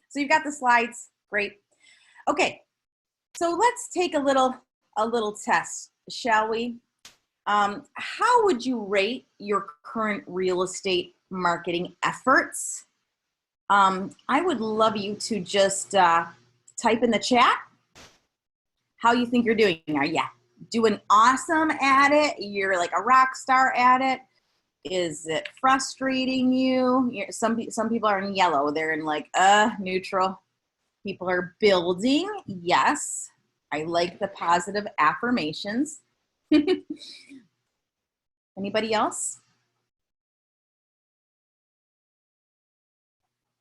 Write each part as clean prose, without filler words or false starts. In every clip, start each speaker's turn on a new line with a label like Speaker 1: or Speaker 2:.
Speaker 1: So you've got the slides, great. Okay, so let's take a little test, shall we? How would you rate your current real estate marketing efforts? I would love you to just type in the chat how you think you're doing. Are you doing awesome at it? You're like a rock star at it? Is it frustrating you? Some people are in yellow. They're in like neutral. People are building. Yes, I like the positive affirmations. Anybody else?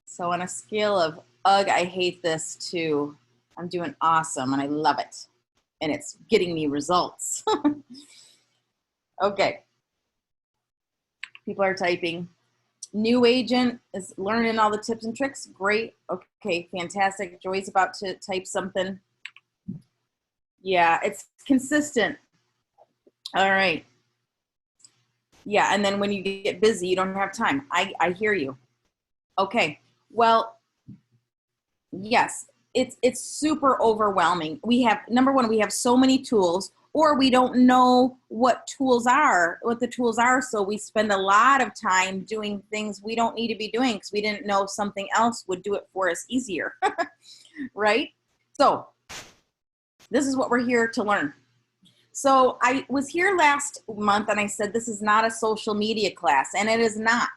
Speaker 1: So on a scale of, ugh, I hate this, to I'm doing awesome and I love it. And it's getting me results. Okay. People are typing. New agent is learning all the tips and tricks. Great. Okay, fantastic. Joy's about to type something. Yeah, it's consistent. All right. Yeah, and then when you get busy, you don't have time. I hear you. Okay. Well, yes, it's super overwhelming. We have, number one, we have so many tools, or we don't know what the tools are, so we spend a lot of time doing things we don't need to be doing because we didn't know something else would do it for us easier, right? So this is what we're here to learn. So I was here last month and I said this is not a social media class, and it is not.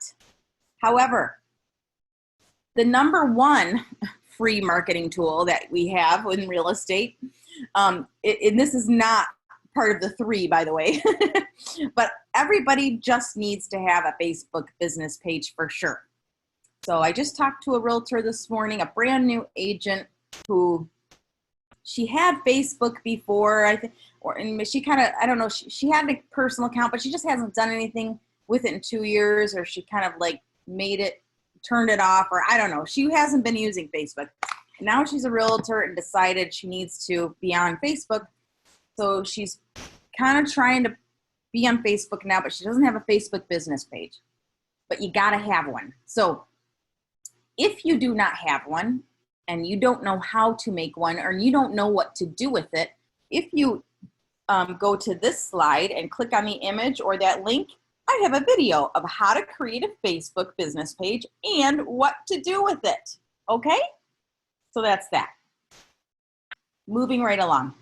Speaker 1: However, the number one free marketing tool that we have in real estate, and this is not part of the 3, by the way, but everybody just needs to have a Facebook business page for sure. So I just talked to a realtor this morning, a brand new agent who she had Facebook before, I think, and she kind of, I don't know, she had a personal account, but she just hasn't done anything with it in 2 years, or she kind of like turned it off, or I don't know. She hasn't been using Facebook. Now she's a realtor and decided she needs to be on Facebook. So she's kind of trying to be on Facebook now, but she doesn't have a Facebook business page. But you got to have one. So if you do not have one and you don't know how to make one, or you don't know what to do with it, if you go to this slide and click on the image or that link, I have a video of how to create a Facebook business page and what to do with it. Okay? So that's that. Moving right along.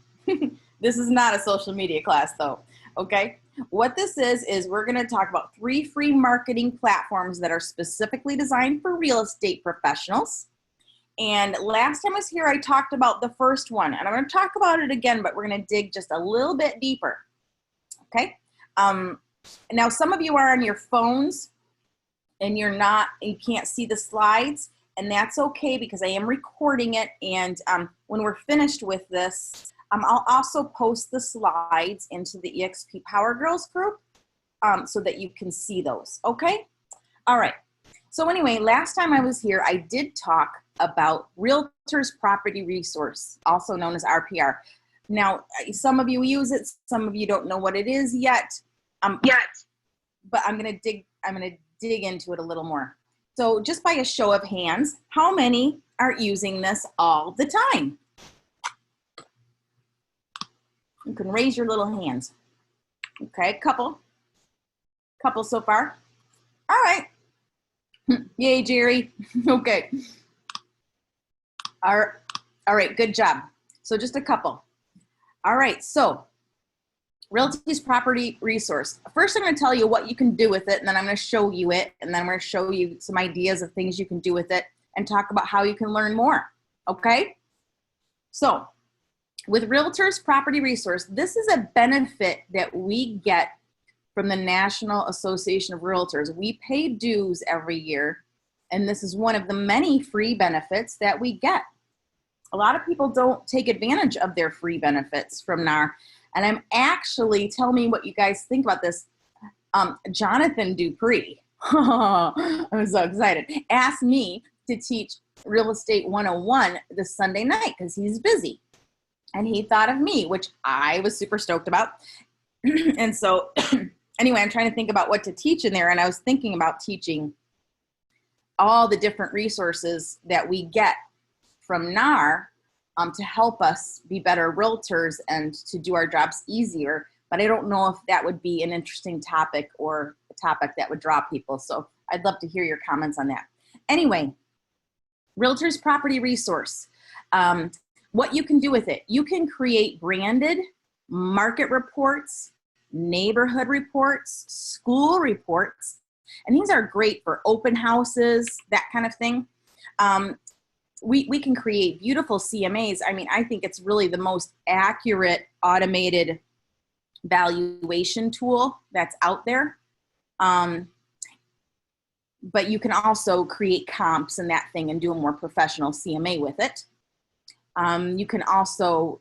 Speaker 1: This is not a social media class though. Okay? What this is we're going to talk about 3 free marketing platforms that are specifically designed for real estate professionals. And last time I was here, I talked about the first one, and I'm going to talk about it again, but we're going to dig just a little bit deeper. Okay? Now, some of you are on your phones and you can't see the slides, and that's okay because I am recording it. And when we're finished with this, I'll also post the slides into the Exp Power Girls group so that you can see those. Okay? All right. So anyway, last time I was here, I did talk about Realtors Property Resource, also known as RPR. Now, some of you use it, some of you don't know what it is yet. But I'm gonna dig into it a little more. So just by a show of hands, how many are using this all the time? You can raise your little hands. Okay, couple so far. All right. Yay, Jerry. Okay. All right, good job. So just a couple. All right, so Realtors Property Resource. First, I'm going to tell you what you can do with it, and then I'm going to show you it, and then I'm going to show you some ideas of things you can do with it and talk about how you can learn more, okay? So with Realtors Property Resource, this is a benefit that we get from the National Association of Realtors. We pay dues every year, and this is one of the many free benefits that we get. A lot of people don't take advantage of their free benefits from NAR. And I'm actually, tell me what you guys think about this. Jonathan Dupree, I'm so excited, asked me to teach Real Estate 101 this Sunday night because he's busy. And he thought of me, which I was super stoked about. And so anyway, I'm trying to think about what to teach in there. And I was thinking about teaching all the different resources that we get from NAR to help us be better realtors and to do our jobs easier. But I don't know if that would be an interesting topic or a topic that would draw people. So I'd love to hear your comments on that. Anyway, Realtors Property Resource. What you can do with it, you can create branded market reports, neighborhood reports, school reports, and these are great for open houses, that kind of thing. We can create beautiful CMAs. I mean, I think it's really the most accurate automated valuation tool that's out there. But you can also create comps and that thing and do a more professional CMA with it. You can also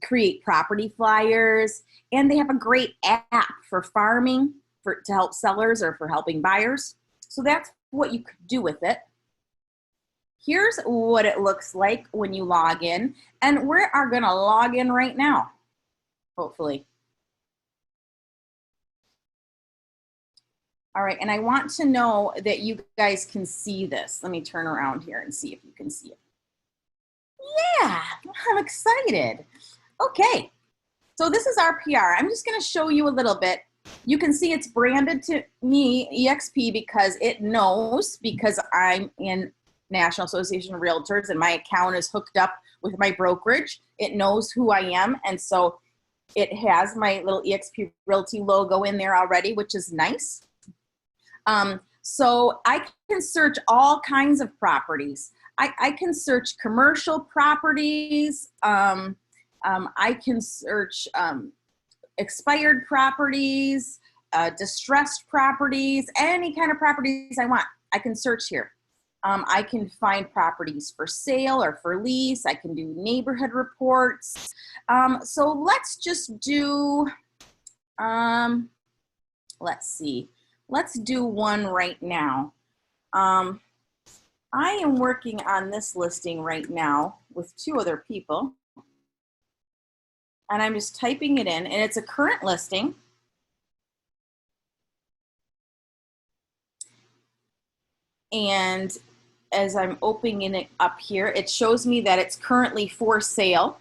Speaker 1: create property flyers, and they have a great app for farming to help sellers or for helping buyers. So that's what you could do with it. Here's what it looks like when you log in, and we are going to log in right now, hopefully. All right, and I want to know that you guys can see this. Let me turn around here and see if you can see it. Yeah, I'm excited. Okay, so this is our PR. I'm just going to show you a little bit. You can see it's branded to me, EXP, because it knows, because I'm in National Association of Realtors and my account is hooked up with my brokerage. It knows who I am, and so it has my little Exp Realty logo in there already, which is nice. So I can search all kinds of properties. I can search commercial properties. I can search expired properties, distressed properties, any kind of properties I want. I can search here. I can find properties for sale or for lease. I can do neighborhood reports. So let's just do, let's see. Let's do one right now. I am working on this listing right now with 2 other people. And I'm just typing it in, and it's a current listing. And as I'm opening it up here, it shows me that it's currently for sale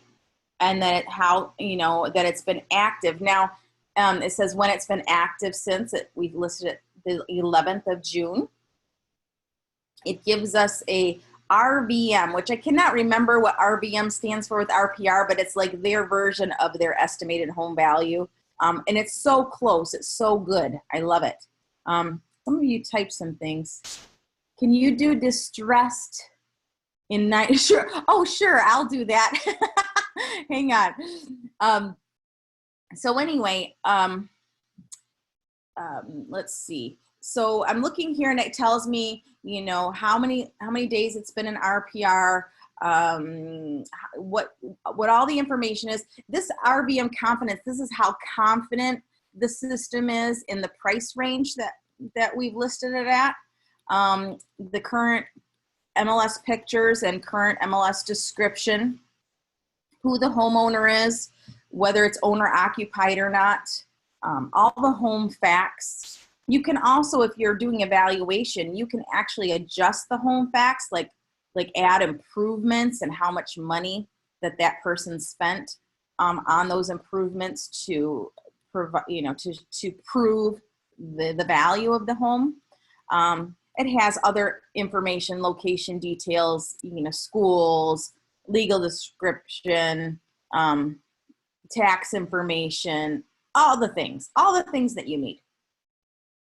Speaker 1: and that that it's been active. Now, it says when it's been active since we've listed it the 11th of June. It gives us a RVM, which I cannot remember what RVM stands for with RPR, but it's like their version of their estimated home value. And it's so close. It's so good. I love it. Some of you type some things. Can you do distressed in night? Sure. Oh, sure. I'll do that. Hang on. So anyway, let's see. So I'm looking here, and it tells me, how many days it's been in RPR, what all the information is. This RVM confidence, this is how confident the system is in the price range that we've listed it at. The current MLS pictures and current MLS description, who the homeowner is, whether it's owner occupied or not, all the home facts. You can also, if you're doing evaluation, you can actually adjust the home facts, like add improvements and how much money that person spent on those improvements to provide, to prove the value of the home. It has other information, location details, schools, legal description, tax information, all the things that you need.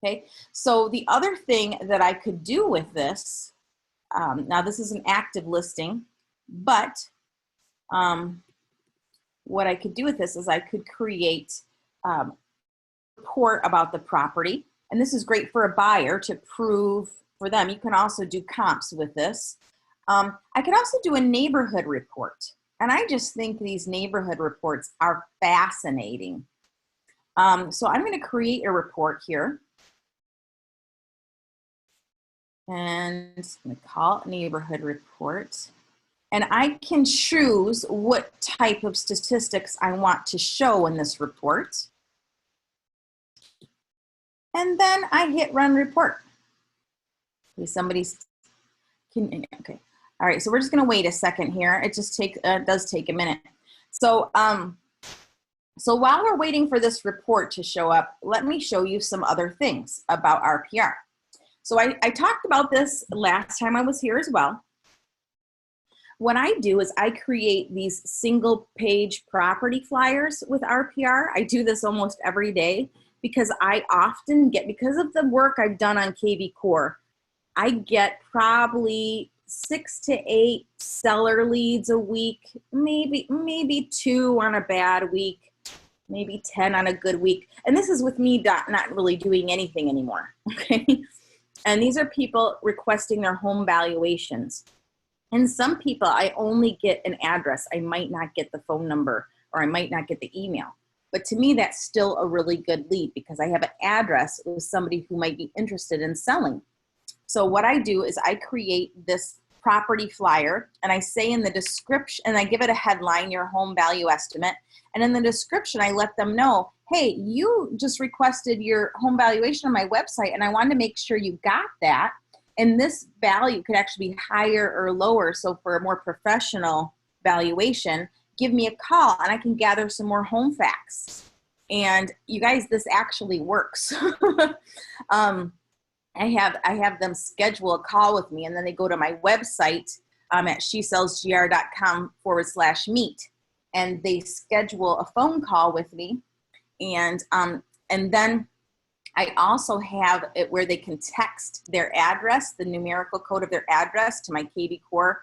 Speaker 1: Okay, so the other thing that I could do with this, now this is an active listing, but what I could do with this is I could create a report about the property, and this is great for a buyer to prove for them. You can also do comps with this. I could also do a neighborhood report, and I just think these neighborhood reports are fascinating. So I'm going to create a report here. And I'm going to call it neighborhood report. And I can choose what type of statistics I want to show in this report. And then I hit run report. Okay, somebody's Okay. All right. So we're just going to wait a second here. It just does take a minute. So, so while we're waiting for this report to show up, let me show you some other things about RPR. So I talked about this last time I was here as well. What I do is I create these single page property flyers with RPR. I do this almost every day because I often get, because of the work I've done on kvCore, I get probably 6 to 8 seller leads a week, maybe 2 on a bad week, maybe 10 on a good week. And this is with me not really doing anything anymore, okay? And these are people requesting their home valuations. And some people, I only get an address. I might not get the phone number, or I might not get the email. But to me, that's still a really good lead because I have an address with somebody who might be interested in selling. So what I do is I create this property flyer, and I say in the description, and I give it a headline, your home value estimate. And in the description, I let them know, hey, you just requested your home valuation on my website, and I wanted to make sure you got that. And this value could actually be higher or lower. So for a more professional valuation, give me a call and I can gather some more home facts. And you guys, this actually works. I have them schedule a call with me, and then they go to my website at shesellsgr.com/meet, and they schedule a phone call with me. And then I also have it where they can text their address, the numerical code of their address, to my kvCore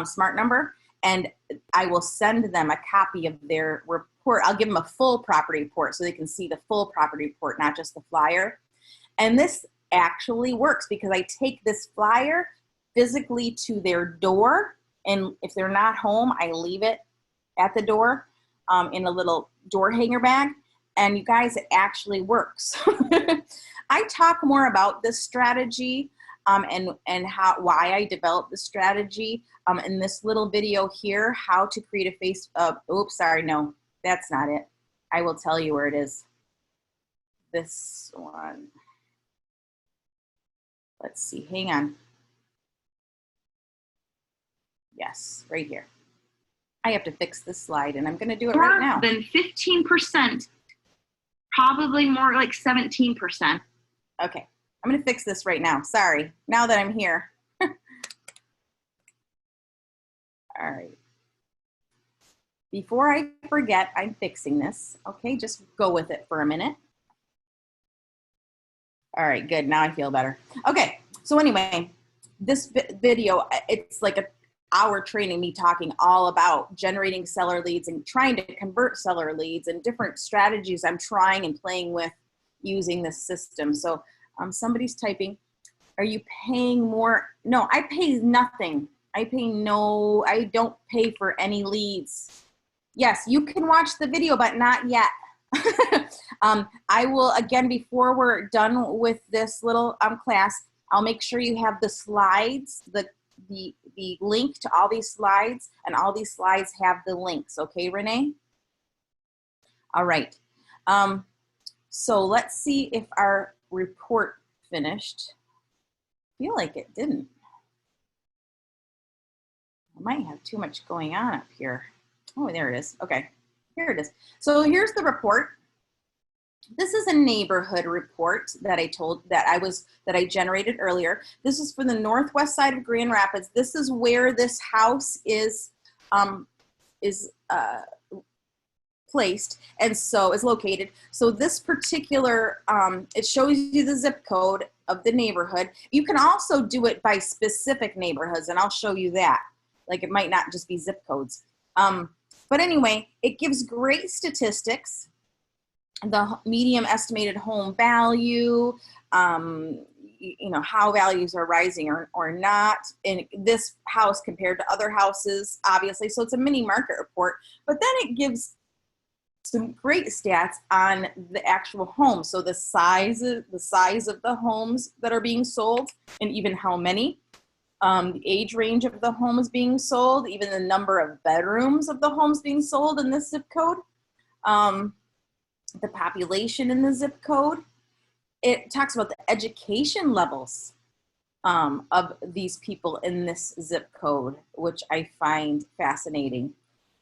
Speaker 1: smart number, and I will send them a copy of their report. I'll give them a full property report so they can see the full property report, not just the flyer. And this actually works because I take this flyer physically to their door, and if they're not home, I leave it at the door in a little door hanger bag. And you guys, it actually works. I talk more about this strategy and why I developed the strategy in this little video here, how to create a oops, sorry, no, that's not it. I will tell you where it is. This one. Let's see, hang on. Yes, right here. I have to fix this slide, and I'm gonna do it right now.
Speaker 2: More than 15%, probably more like 17%.
Speaker 1: Okay, I'm gonna fix this right now. Sorry, now that I'm here. All right. Before I forget, I'm fixing this. Okay, just go with it for a minute. All right, good, now I feel better. Okay, so anyway, this video, it's like an hour training, me talking all about generating seller leads and trying to convert seller leads and different strategies I'm trying and playing with using this system. So somebody's typing, are you paying more? No, I pay nothing. I don't pay for any leads. Yes, you can watch the video, but not yet. I will, again, before we're done with this little class, I'll make sure you have the slides, the link to all these slides, and all these slides have the links. Okay, Renee? All right. So let's see if our report finished. I feel like it didn't. I might have too much going on up here. Oh, there it is. Okay. Here it is. So here's the report. This is a neighborhood report that I generated earlier. This is for the northwest side of Grand Rapids. This is where this house is placed, and so is located. So this particular, it shows you the zip code of the neighborhood. You can also do it by specific neighborhoods, and I'll show you that. Like, it might not just be zip codes. But anyway, it gives great statistics, the median estimated home value, you know, how values are rising or not in this house compared to other houses, obviously. So it's a mini market report, but then it gives some great stats on the actual home. So the size of the homes that are being sold, and even how many. The age range of the homes being sold, even the number of bedrooms of the homes being sold in this zip code, the population in the zip code. It talks about the education levels of these people in this zip code, which I find fascinating.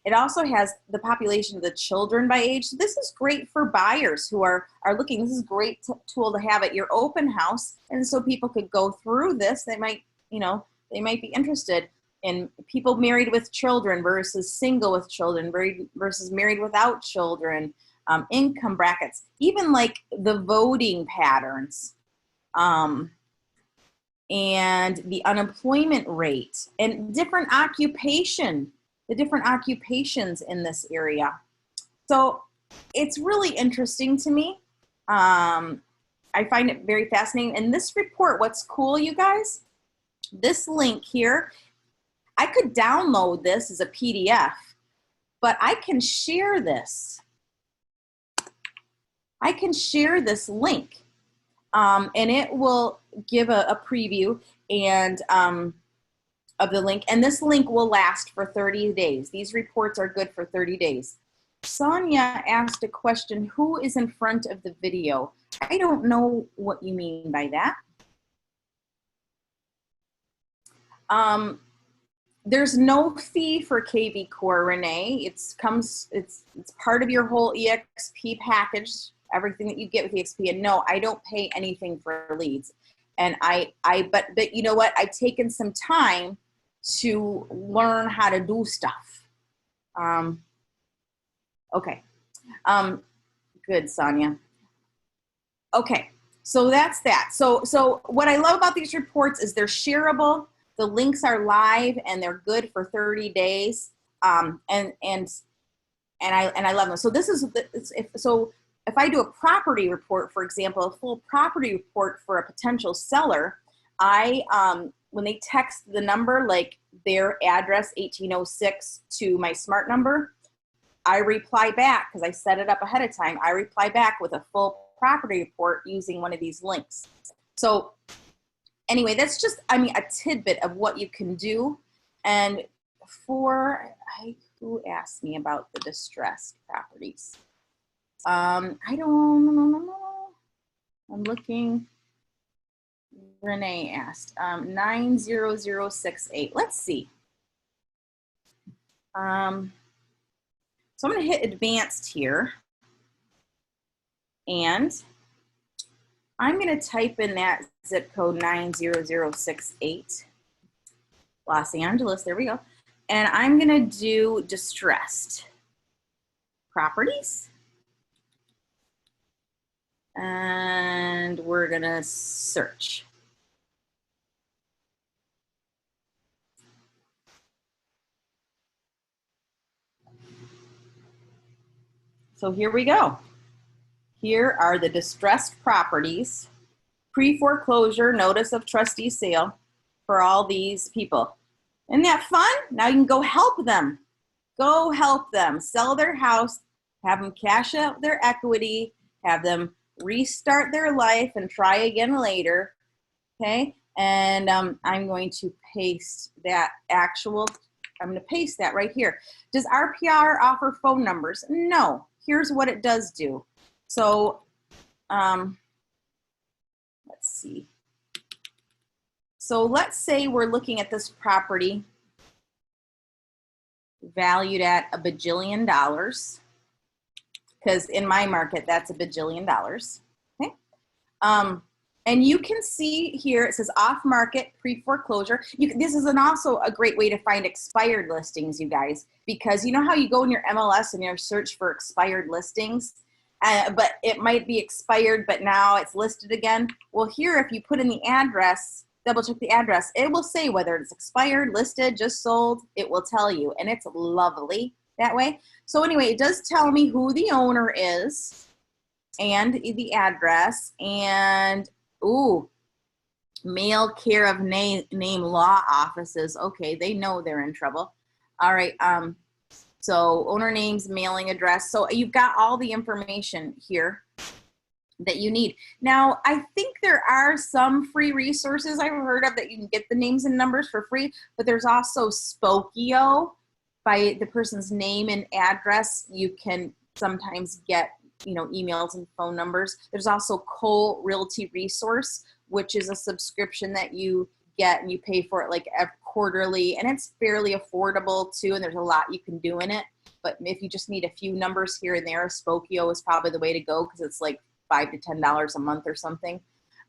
Speaker 1: It also has the population of the children by age. So this is great for buyers who are looking. This is a great tool to have at your open house. And so people could go through this. They might, they might be interested in people married with children versus single with children versus married without children, income brackets, even like the voting patterns, and the unemployment rate and different occupation, the different occupations in this area. So it's really interesting to me. I find it very fascinating. And this report, what's cool, you guys, this link here, I could download this as a PDF, but I can share this. I can share this link, and it will give a preview and of the link, and this link will last for 30 days. These reports are good for 30 days. Sonia asked a question, who is in front of the video? I don't know what you mean by that. There's no fee for kvCore, Renee. It's part of your whole EXP package, everything that you get with EXP. And no, I don't pay anything for leads. And but you know what? I've taken some time to learn how to do stuff. Okay. Good, Sonia. Okay, so that's that. So what I love about these reports is they're shareable. The links are live and they're good for 30 days. And I love them. So this is if I do a property report, for example, a full property report for a potential seller, when they text the number, like their address 1806 to my smart number, I reply back because I set it up ahead of time. I reply back with a full property report using one of these links. So anyway, that's just, a tidbit of what you can do. And who asked me about the distressed properties? I don't know. I'm looking. Renee asked, 90068. Let's see. So I'm going to hit advanced here. And I'm going to type in that zip code 90068, Los Angeles. There we go. And I'm going to do distressed properties. And we're going to search. So here we go. Here are the distressed properties, pre-foreclosure notice of trustee sale for all these people. Isn't that fun? Now you can go help them. Go help them sell their house, have them cash out their equity, have them restart their life and try again later. Okay, and I'm going to paste that I'm going to paste that right here. Does RPR offer phone numbers? No. Here's what it does do. So let's see. So let's say we're looking at this property valued at $1 bajillion, because in my market, that's $1 bajillion. Okay. And you can see here, it says off market, pre-foreclosure. This is also a great way to find expired listings, you guys, because you know how you go in your MLS and you search for expired listings, but it might be expired, but now it's listed again. Well, here, if you put in the address, double check the address, it will say whether it's expired, listed, just sold, it will tell you, and it's lovely that way. So anyway, it does tell me who the owner is and the address, and ooh, mail care of name law offices. Okay, they know they're in trouble. All right, so owner names, mailing address. So you've got all the information here that you need. Now, I think there are some free resources I've heard of that you can get the names and numbers for free, but there's also Spokio. By the person's name and address, you can sometimes get emails and phone numbers. There's also Cole Realty Resource, which is a subscription that you get and you pay for it like quarterly, and it's fairly affordable too, and there's a lot you can do in it. But if you just need a few numbers here and there, Spokio is probably the way to go because it's like $5 to $10 a month or something.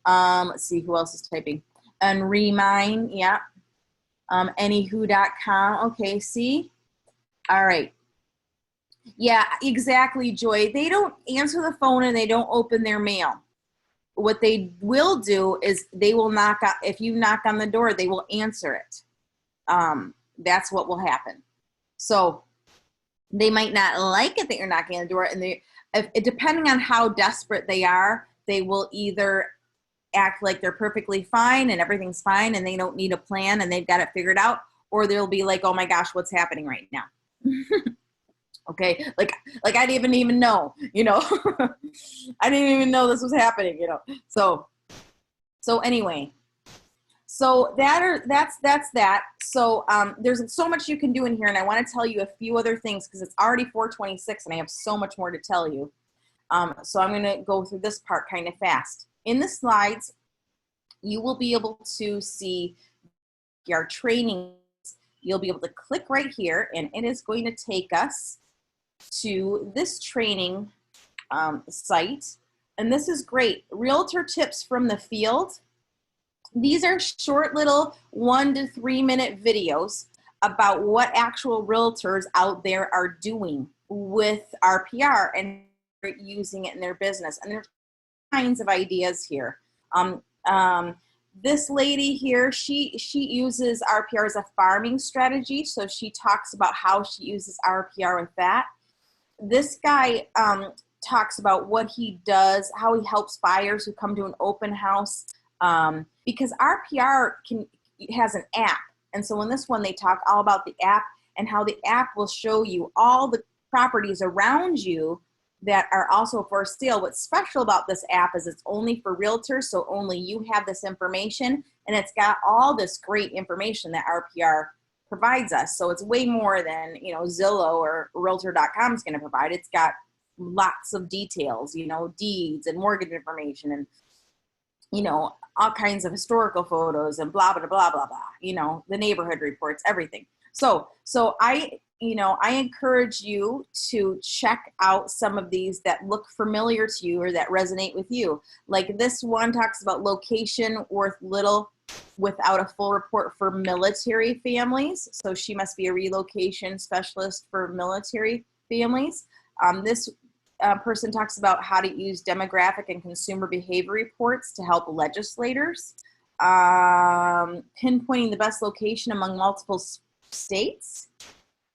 Speaker 1: Let's see who else is typing. And Remine, yeah. Anywho.com. Okay, see? All right. Yeah, exactly, Joy. They don't answer the phone and they don't open their mail. What they will do is they will knock on, if you knock on the door, they will answer it. That's what will happen. So they might not like it that you're knocking on the door, and depending on how desperate they are, they will either act like they're perfectly fine and everything's fine and they don't need a plan and they've got it figured out, or they'll be like, oh my gosh, what's happening right now? Okay, like I didn't even know, you know. I didn't even know this was happening, you know. So anyway, so that's that. So there's so much you can do in here, and I want to tell you a few other things because it's already 4:26 and I have so much more to tell you. So I'm going to go through this part kind of fast. In the slides, you will be able to see our trainings. You'll be able to click right here, and it is going to take us to this training site. And this is great. Realtor tips from the field. These are short little 1 to 3 minute videos about what actual realtors out there are doing with RPR and using it in their business. And there's kinds of ideas here. This lady here, she uses RPR as a farming strategy. So she talks about how she uses RPR with that. This guy talks about what he does, how he helps buyers who come to an open house, because RPR has an app. And so in this one, they talk all about the app and how the app will show you all the properties around you that are also for sale. What's special about this app is it's only for realtors, so only you have this information, and it's got all this great information that RPR provides us. So it's way more than, you know, Zillow or Realtor.com is going to provide. It's got lots of details, you know, deeds and mortgage information and, you know, all kinds of historical photos and blah, blah, blah, blah, blah, you know, the neighborhood reports, everything. So I encourage you to check out some of these that look familiar to you or that resonate with you. Like this one talks about location worth little without a full report for military families. So she must be a relocation specialist for military families. This person talks about how to use demographic and consumer behavior reports to help legislators. Pinpointing the best location among multiple states.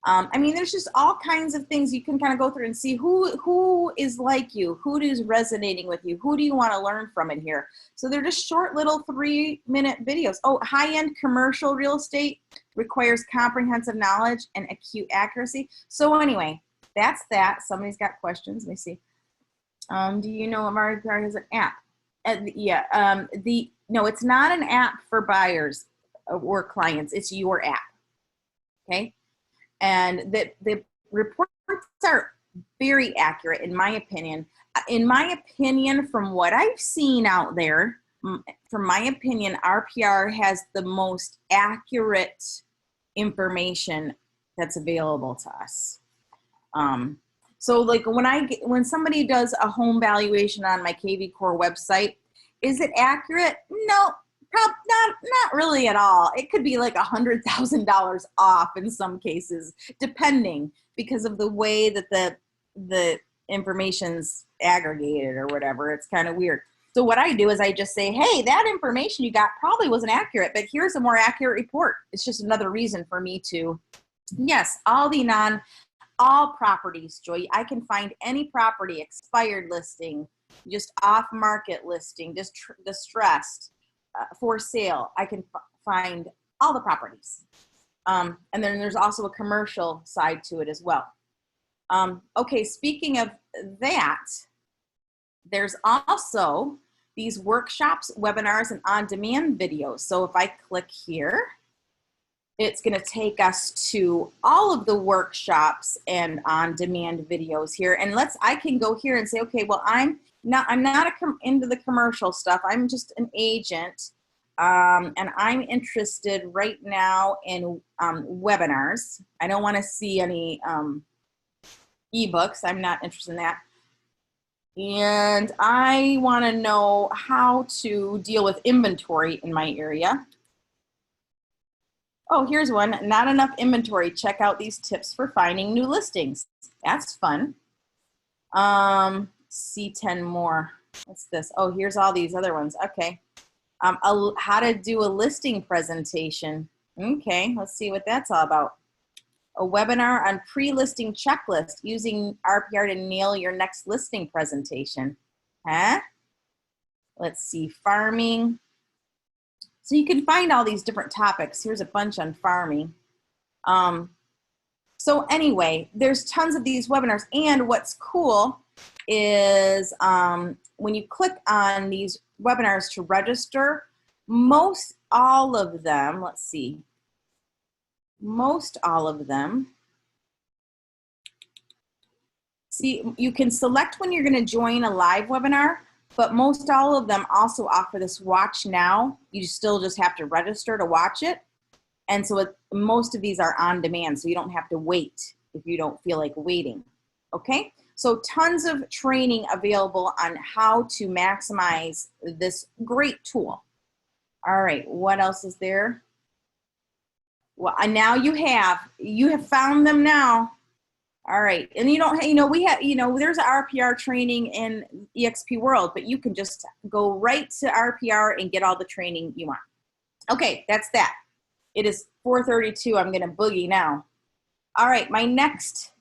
Speaker 1: I mean, there's just all kinds of things you can kind of go through and see who is like you, who is resonating with you, who do you want to learn from in here. So they're just short little 3-minute videos. Oh, high-end commercial real estate requires comprehensive knowledge and acute accuracy. So anyway, that's that. Somebody's got questions. Let me see. Do you know RPR has an app? No, it's not an app for buyers or clients. It's your app. Okay. And the reports are very accurate, in my opinion. In my opinion, from what I've seen out there, from my opinion, RPR has the most accurate information that's available to us. So like when somebody does a home valuation on my kvCore website, is it accurate? No. Probably not really at all. It could be like $100,000 off in some cases, depending, because of the way that the information's aggregated or whatever. It's kind of weird. So what I do is I just say, hey, that information you got probably wasn't accurate, but here's a more accurate report. It's just another reason for me to, yes, all properties, Joy. I can find any property, expired listing, just off-market listing, just distressed. For sale, I can find all the properties. And then there's also a commercial side to it as well. Okay, speaking of that, there's also these workshops, webinars, and on-demand videos. So if I click here, it's going to take us to all of the workshops and on-demand videos here. And I can go here and say, okay, well, I'm I'm not into the commercial stuff. I'm just an agent. And I'm interested right now in webinars. I don't want to see any ebooks. I'm not interested in that. And I want to know how to deal with inventory in my area. Oh, here's one. Not enough inventory. Check out these tips for finding new listings. That's fun. See 10 more. What's this? Oh, here's all these other ones. Okay. How to do a listing presentation. Okay, let's see what that's all about. A webinar on pre-listing checklist using RPR to nail your next listing presentation. Huh? Let's see, farming. So you can find all these different topics. Here's a bunch on farming. So anyway, there's tons of these webinars. And what's cool is when you click on these webinars to register, most all of them, let's see, most all of them, see, you can select when you're going to join a live webinar, but most all of them also offer this watch now. You still just have to register to watch it. And so most of these are on demand, so you don't have to wait if you don't feel like waiting, okay? So tons of training available on how to maximize this great tool. All right, what else is there? Well, now you have found them now. All right, and we have, there's RPR training in EXP World, but you can just go right to RPR and get all the training you want. Okay, that's that. It is 4:32. I'm going to boogie now. All right, my next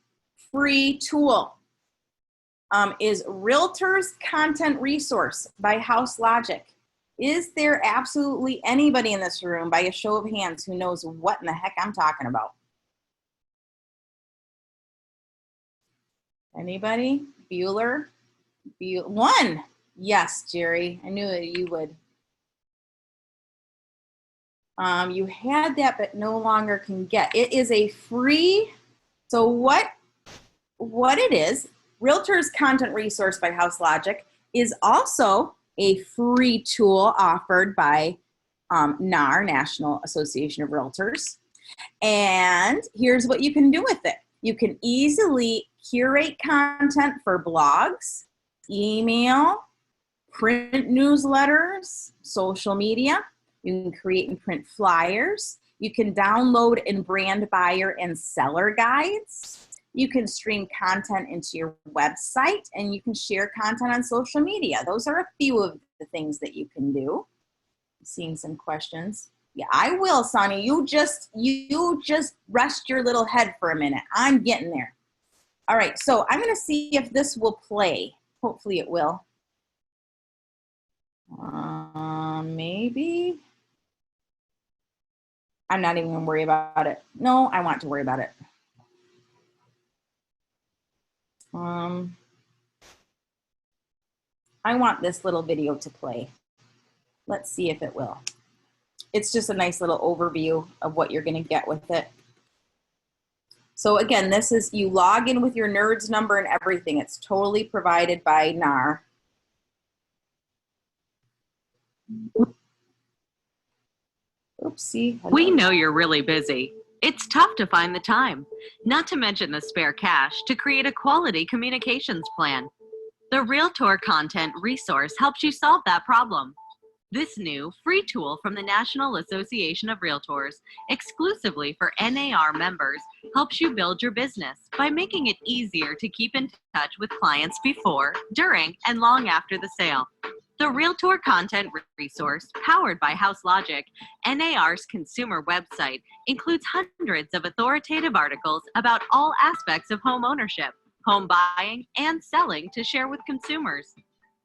Speaker 1: free tool is Realtors Content Resource by HouseLogic. Is there absolutely anybody in this room, by a show of hands, who knows what in the heck I'm talking about? Anybody? Bueller? One. Yes, Jerry. I knew that you would. You had that, but no longer can get. It is a free. So what it is, Realtors Content Resource by HouseLogic is also a free tool offered by NAR, National Association of Realtors. And here's what you can do with it. You can easily curate content for blogs, email, print newsletters, social media. You can create and print flyers. You can download and brand buyer and seller guides. You can stream content into your website, and you can share content on social media. Those are a few of the things that you can do. I'm seeing some questions. Yeah, I will, Sonny. You just rest your little head for a minute. I'm getting there. All right, so I'm going to see if this will play. Hopefully it will. Maybe. I'm not even going to worry about it. No, I want to worry about it. I want this little video to play. Let's see if it will. It's just a nice little overview of what you're going to get with it. So again, this is, you log in with your NERDS number and everything. It's totally provided by NAR. Oopsie. Hello.
Speaker 3: We know you're really busy. It's tough to find the time, not to mention the spare cash, to create a quality communications plan. The Realtor Content Resource helps you solve that problem. This new free tool from the National Association of Realtors, exclusively for NAR members, helps you build your business by making it easier to keep in touch with clients before, during, and long after the sale. The Realtor Content Resource, powered by HouseLogic, NAR's consumer website, includes hundreds of authoritative articles about all aspects of home ownership, home buying, and selling to share with consumers.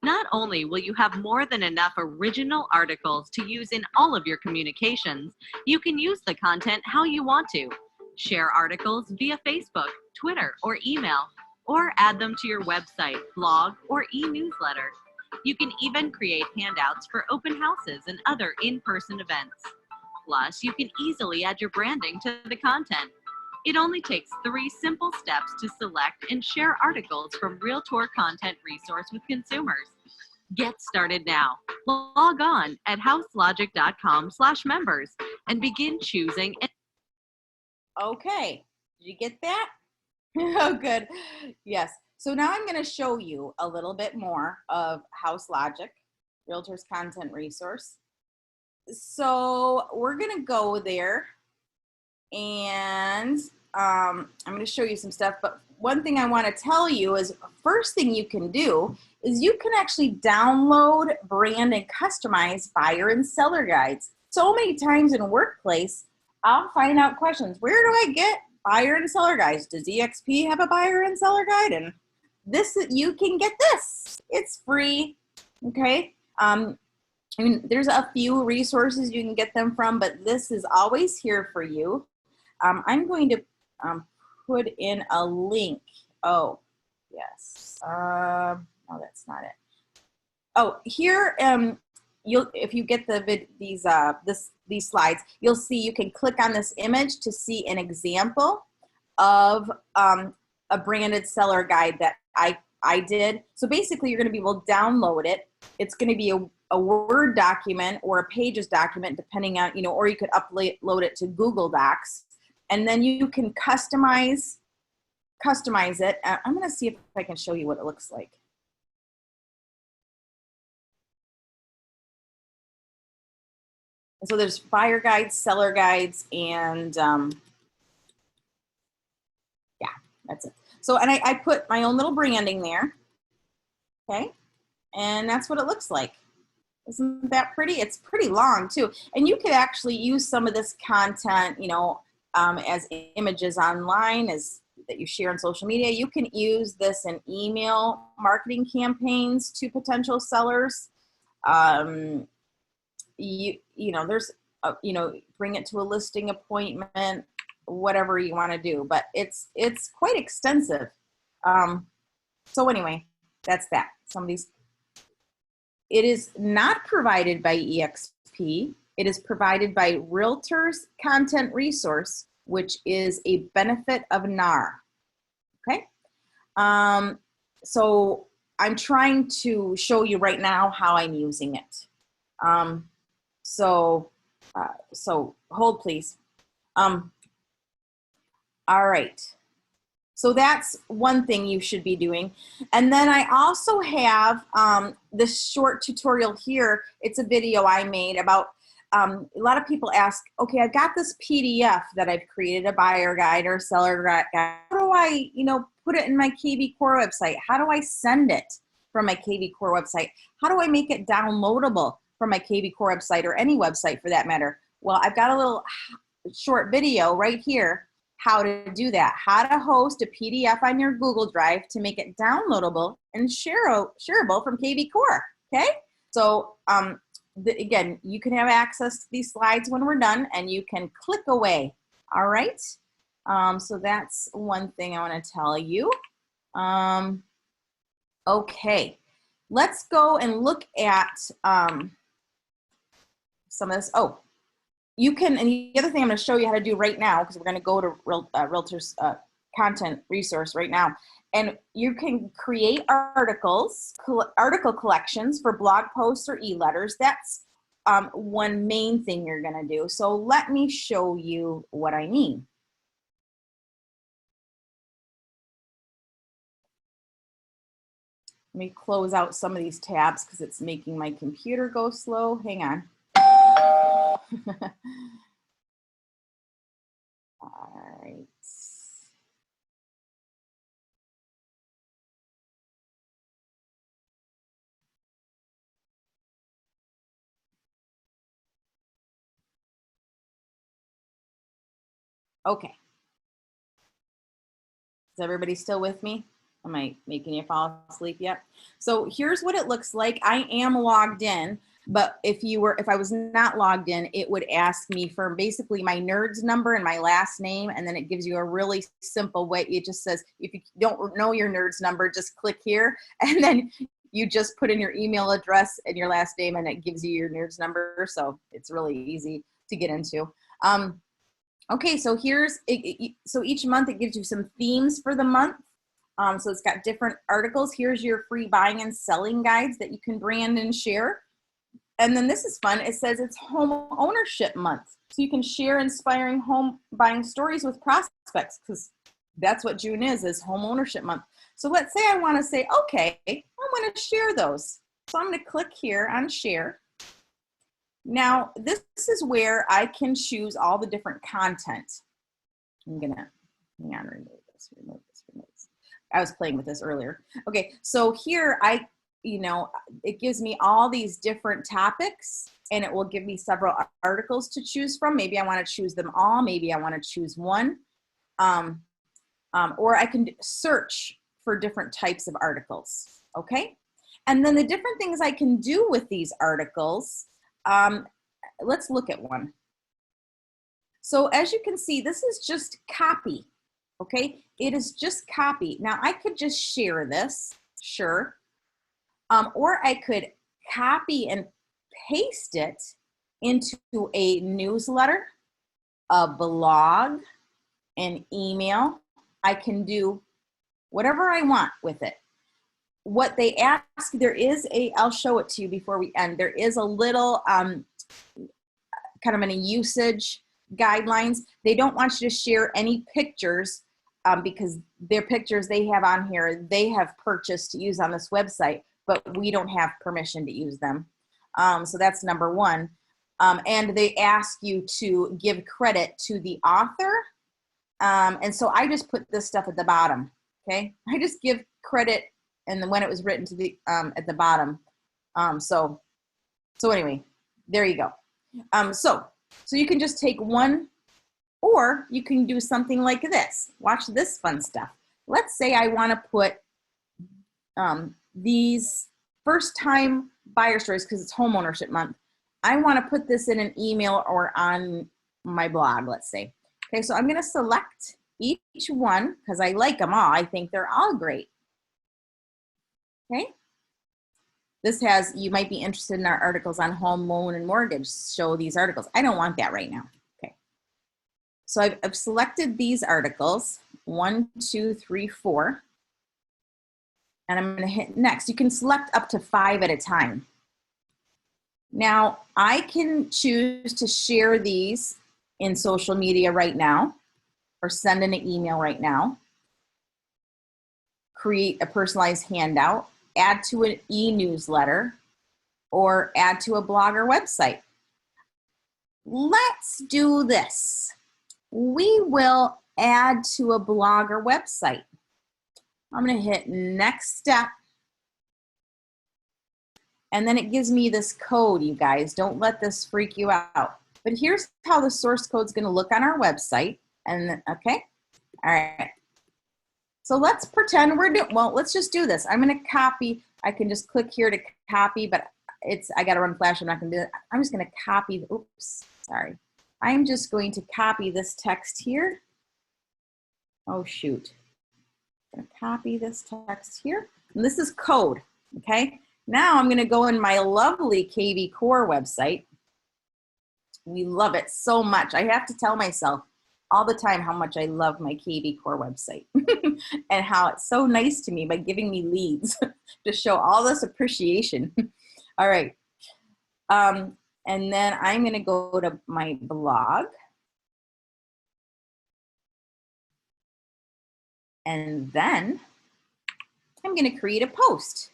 Speaker 3: Not only will you have more than enough original articles to use in all of your communications, you can use the content how you want to. Share articles via Facebook, Twitter, or email, or add them to your website, blog, or e-newsletter. You can even create handouts for open houses and other in-person events. Plus, you can easily add your branding to the content. It only takes 3 simple steps to select and share articles from Realtor Content Resource with consumers. Get started now. Log on at houselogic.com/members and begin choosing.
Speaker 1: Okay, did you get that? Oh, good. Yes. So now I'm going to show you a little bit more of House Logic, Realtors Content Resource. So we're going to go there, and I'm going to show you some stuff. But one thing I want to tell you is, first thing you can do is you can actually download, brand, and customize buyer and seller guides. So many times in workplace, I'll find out questions. Where do I get buyer and seller guides? Does EXP have a buyer and seller guide? And this, you can get this. It's free. Okay. I mean, there's a few resources you can get them from, but this is always here for you. I'm going to put in a link. Oh, yes. No, that's not it. Oh, here, if you get these slides, you'll see you can click on this image to see an example of a branded seller guide that I did. So basically, you're going to be able to download it. It's going to be a Word document or a Pages document, depending on, or you could upload it to Google Docs, and then you can customize it. I'm going to see if I can show you what it looks like. So there's buyer guides, seller guides, and yeah, that's it. So, and I put my own little branding there, okay? And that's what it looks like. Isn't that pretty? It's pretty long too. And you could actually use some of this content, as images online, that you share on social media. You can use this in email marketing campaigns to potential sellers. There's, bring it to a listing appointment, whatever you want to do, but it's quite extensive. So anyway, that's that. It is not provided by EXP. It is provided by Realtors Content Resource, which is a benefit of NAR. Okay. So I'm trying to show you right now how I'm using it. So hold please. All right. So that's one thing you should be doing. And then I also have this short tutorial here. It's a video I made about, a lot of people ask, okay, I've got this PDF that I've created, a buyer guide or seller guide. How do I, put it in my kvCore website? How do I send it from my kvCore website? How do I make it downloadable from my kvCore website, or any website for that matter? Well, I've got a little short video right here how to do that, how to host a PDF on your Google Drive to make it downloadable and shareable from kvCore, okay? So again, you can have access to these slides when we're done, and you can click away, all right? So that's one thing I want to tell you. Okay, let's go and look at some of this. Oh, you can, and the other thing I'm going to show you how to do right now, because we're going to go to Realtors Content Resource right now, and you can create article collections for blog posts or e-letters. That's one main thing you're going to do. So let me show you what I mean. Let me close out some of these tabs because it's making my computer go slow. Hang on. All right. Okay. Is everybody still with me? Am I making you fall asleep yet? So here's what it looks like. I am logged in, but if I was not logged in, it would ask me for basically my NERDS number and my last name, and then it gives you a really simple way. It just says, if you don't know your NERDS number, just click here, and then you just put in your email address and your last name, and it gives you your NERDS number. So it's really easy to get into. Okay, so here's, so each month it gives you some themes for the month. So it's got different articles. Here's your free buying and selling guides that you can brand and share. And then this is fun. It says it's home ownership month. So you can share inspiring home buying stories with prospects, because that's what June is home ownership month. So let's say I want to say, okay, I want to share those. So I'm going to click here on share. Now, this is where I can choose all the different content. I'm going to, hang on, remove this. I was playing with this earlier. Okay, so here it gives me all these different topics, and it will give me several articles to choose from. Maybe I want to choose them all. Maybe I want to choose one. Or I can search for different types of articles, okay? And then the different things I can do with these articles, let's look at one. So as you can see, this is just copy, okay? It is just copy. Now I could just share this, sure. Or I could copy and paste it into a newsletter, a blog, an email. I can do whatever I want with it. What they ask, there is I'll show it to you before we end. There is a little kind of a usage guidelines. They don't want you to share any pictures because their pictures they have on here, they have purchased to use on this website, but we don't have permission to use them. So that's number one. And they ask you to give credit to the author. And so I just put this stuff at the bottom, okay? I just give credit and then when it was written to the at the bottom. So anyway, there you go. So you can just take one, or you can do something like this. Watch this fun stuff. Let's say I want to put these first-time buyer stories because it's homeownership month. I want to put this in an email or on my blog, let's say. Okay, so I'm going to select each one because I like them all. I think they're all great. Okay. This has, you might be interested in our articles on home loan and mortgage. Show these articles. I don't want that right now. Okay. So I've selected these articles, 1, 2, 3, 4. And I'm going to hit next. You can select up to 5 at a time. Now, I can choose to share these in social media right now, or send in an email right now, create a personalized handout, add to an e-newsletter, or add to a blog or website. Let's do this. We will add to a blog or website. I'm going to hit next step. And then it gives me this code, you guys. Don't let this freak you out. But here's how the source code is going to look on our website. And okay, all right. So let's pretend we're doing, well, let's just do this. I'm going to copy. I can just click here to copy, but I got to run Flash. I'm not going to do that. I'm just going to copy. Oops, sorry. I'm just going to copy this text here. Oh, shoot. I'm going to copy this text here. And this is code, okay? Now I'm going to go in my lovely kvCore website. We love it so much. I have to tell myself all the time how much I love my kvCore website and how it's so nice to me by giving me leads to show all this appreciation. All right. And then I'm going to go to my blog. And then I'm going to create a post.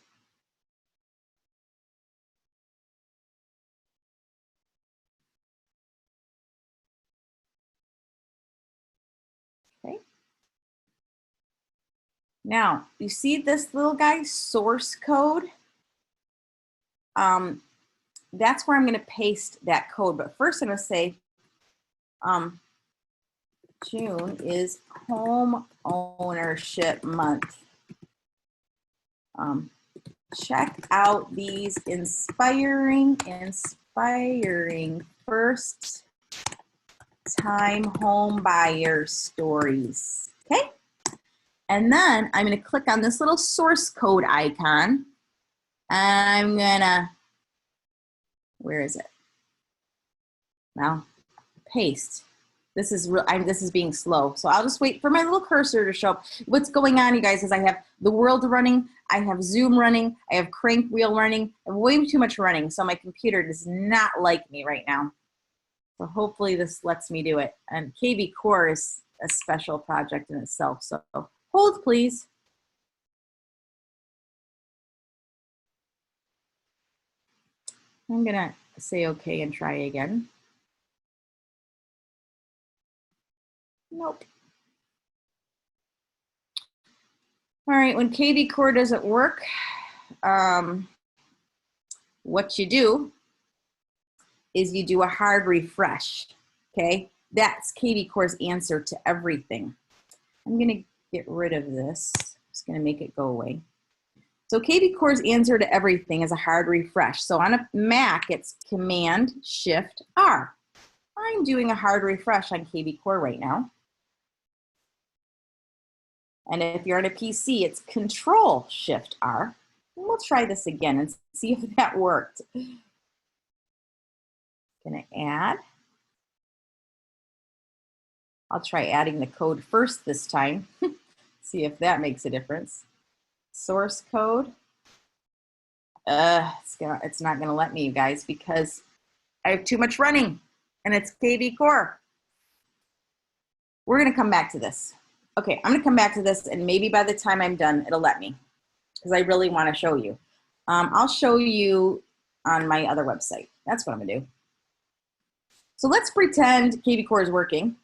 Speaker 1: Okay. Now, you see this little guy, source code? That's where I'm going to paste that code. But first I'm going to say June is home ownership month. Check out these inspiring first time home buyer stories. Okay. And then I'm going to click on this little source code icon. I'm going to, where is it? Now, paste. This is real. This is being slow. So I'll just wait for my little cursor to show up. What's going on, you guys, is I have the world running. I have Zoom running. I have crank wheel running. I have way too much running. So my computer does not like me right now. So hopefully this lets me do it. And kvCore is a special project in itself. So hold, please. I'm going to say okay and try again. Nope. All right, when kvCore doesn't work, what you do is you do a hard refresh, okay? That's kvCore's answer to everything. I'm gonna get rid of this. I'm just gonna make it go away. So kvCore's answer to everything is a hard refresh. So on a Mac, it's Command-Shift-R. I'm doing a hard refresh on kvCore right now. And if you're on a PC, it's Control-Shift-R. And we'll try this again and see if that worked. Gonna add. I'll try adding the code first this time. See if that makes a difference. Source code. It's not gonna let me, you guys, because I have too much running and it's kvCore. We're gonna come back to this. Okay, I'm gonna come back to this and maybe by the time I'm done, it'll let me because I really wanna show you. I'll show you on my other website. That's what I'm gonna do. So let's pretend kvCore is working,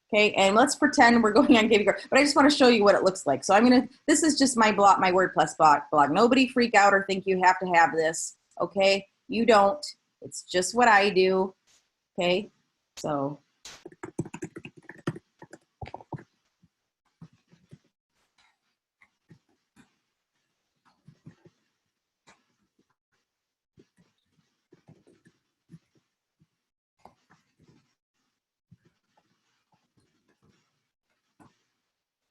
Speaker 1: okay? And let's pretend we're going on kvCore, but I just wanna show you what it looks like. So this is just my blog, my WordPress blog. Nobody freak out or think you have to have this, okay? You don't, it's just what I do, okay? So.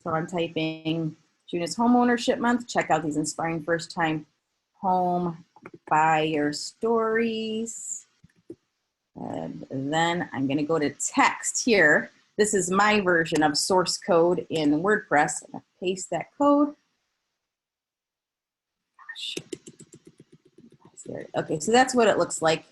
Speaker 1: So I'm typing June is home ownership month. Check out these inspiring first time home buyer stories. And then I'm gonna go to text here. This is my version of source code in WordPress. I'm gonna paste that code. Gosh. Okay, so that's what it looks like.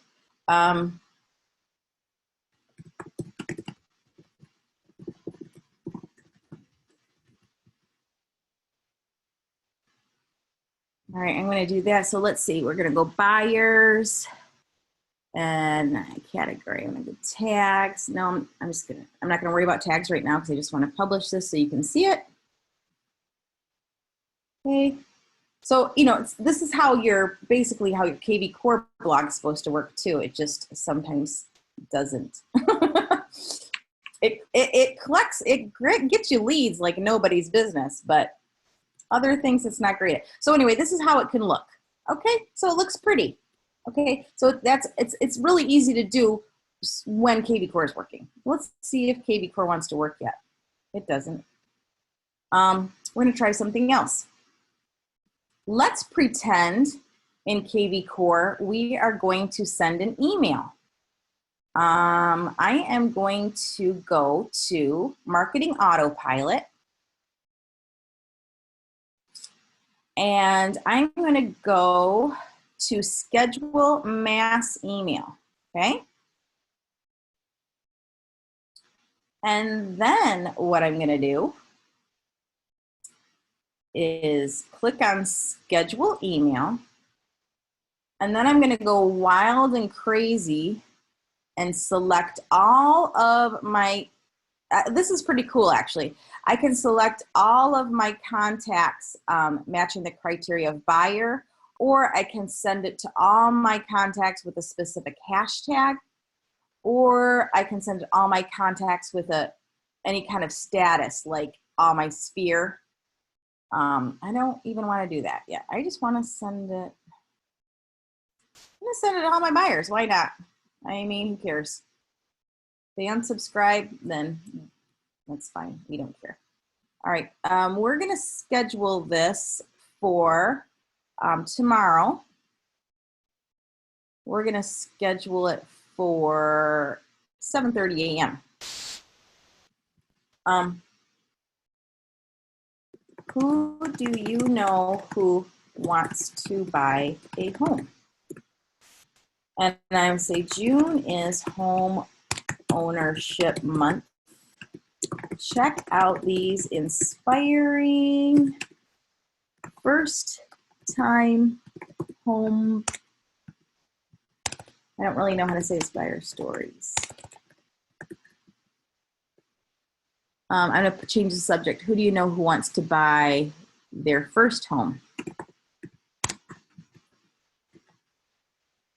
Speaker 1: All right, I'm going to do that. So let's see, we're going to go buyers and category. I'm going to go tags. No, I'm not going to worry about tags right now because I just want to publish this so you can see it. Okay. So, you know, this is how basically how your kvCore blog is supposed to work too. It just sometimes doesn't. It gets you leads like nobody's business, but other things it's not great at. So anyway, this is how it can look. Okay, so it looks pretty. Okay, so it's really easy to do when kvCore is working. Let's see if kvCore wants to work yet. It doesn't. We're gonna try something else. Let's pretend in kvCore we are going to send an email. I am going to go to Marketing Autopilot. And I'm going to go to schedule mass email, okay? And then what I'm going to do is click on schedule email. And then I'm going to go wild and crazy and select all of my, this is pretty cool actually. I can select all of my contacts matching the criteria of buyer, or I can send it to all my contacts with a specific hashtag, or I can send all my contacts with any kind of status, like all my sphere. I don't even want to do that yet. I just want to send it. I'm going to send it to all my buyers. Why not? I mean, who cares? If they unsubscribe, then that's fine. We don't care. All right. We're going to schedule this for tomorrow. We're going to schedule it for 7:30 a.m. Who do you know who wants to buy a home? And I would say June is home ownership month. Check out these inspiring first time home. I don't really know how to say inspire stories. I'm going to change the subject. Who do you know who wants to buy their first home?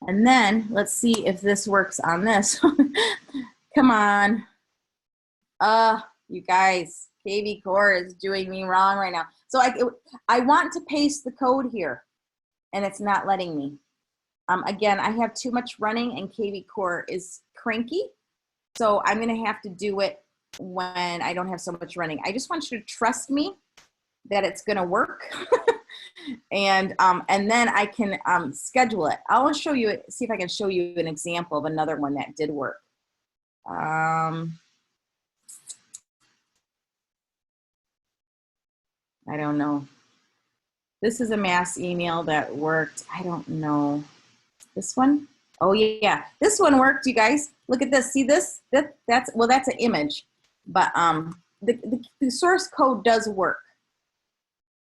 Speaker 1: And then let's see if this works on this. Come on. You guys, kvCore is doing me wrong right now. So I want to paste the code here and it's not letting me. Again, I have too much running and kvCore is cranky. So I'm going to have to do it when I don't have so much running. I just want you to trust me that it's going to work. and then I can schedule it. I'll show you, see if I can show you an example of another one that did work. I don't know. This is a mass email that worked. I don't know. This one? Oh yeah, this one worked, you guys. Look at this. See this? That's an image. But the source code does work.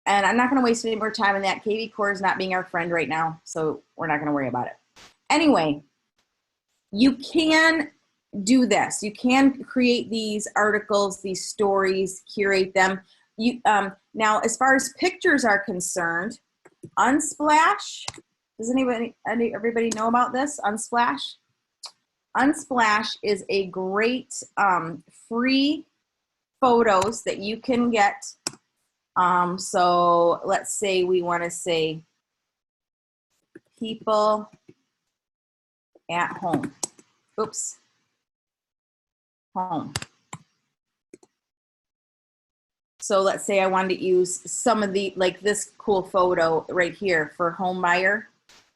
Speaker 1: And I'm not going to waste any more time on that. kvCore is not being our friend right now, so we're not going to worry about it. Anyway, you can do this. You can create these articles, these stories, curate them. Now, as far as pictures are concerned, Unsplash, does everybody know about this? Unsplash? Unsplash is a great free photos that you can get. So let's say we want to say people at home. Oops. Home. So let's say I wanted to use some of the, like this cool photo right here for home buyer,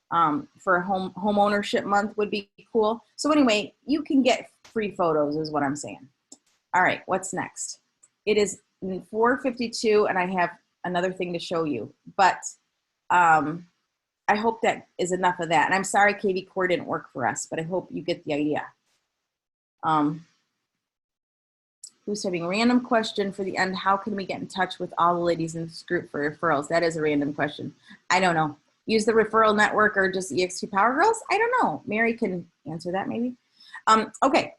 Speaker 1: for home ownership month would be cool. So anyway, you can get free photos is what I'm saying. All right, what's next? It is 4:52 and I have another thing to show you, but I hope that is enough of that. And I'm sorry kvCore didn't work for us, but I hope you get the idea. Who's having a random question for the end? How can we get in touch with all the ladies in this group for referrals? That is a random question. I don't know. Use the referral network or just EXP Power Girls? I don't know. Mary can answer that maybe. Okay.